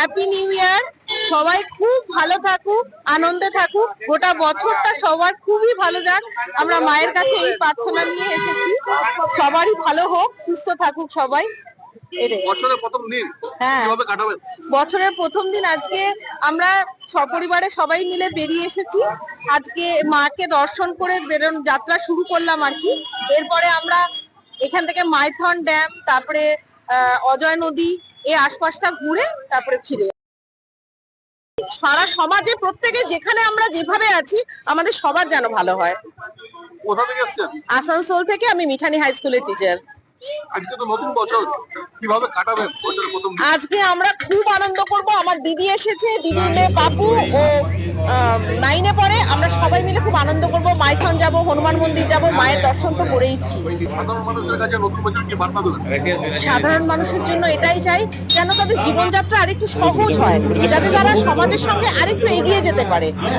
Happy new year. সবাই খুব ভালো থাকুক, আনন্দে থাকুক, গোটা বছরটা সবার খুবই ভালো যাক। আমরা মায়ের কাছে এই প্রার্থনা নিয়ে এসেছি, সবারই ভালো হোক, সুস্থ থাকুক সবাই। বছরের প্রথম দিন কিভাবে কাটাবেন? বছরের প্রথম দিন আজকে আমরা সপরিবারে সবাই মিলে বেরিয়ে এসেছি। আজকে মাকে দর্শন করে যাত্রা শুরু করলাম আর কি। এরপরে আমরা এখান থেকে মাইথন ড্যাম, তারপরে অজয় নদী, এই আশপাশটা ঘুরে তারপরে ফিরে। সারা সমাজে প্রত্যেকে যেখানে আমরা যেভাবে আছি আমাদের সবার যেন ভালো হয়। কোথা থেকে এসেছেন? আসানসোল থেকে। আমি মিঠানি হাই স্কুলের টিচার। আজকে তো নতুন বছর, কিভাবে কাটাবেন বছরের প্রথম দিন? আজকে আমরা খুব আনন্দ করব। আমার দিদি এসেছে, দিদির মেয়ে বাবু, ও 9-এ পড়ে। আমরা সবাই মিলে খুব আনন্দ করব। মাইথন যাব, হনুমান মন্দির যাব, মায়ের দর্শন তো করেইছি। সাধারণ মানুষের কাছে নতুন বছর কি বার্তা দেবেন? সাধারণ মানুষের জন্য এটাই চাই, যেন তাদের জীবনযাত্রা আরেকটু সহজ হয়, যাতে তারা সমাজের সঙ্গে আরেকটু এগিয়ে যেতে পারে।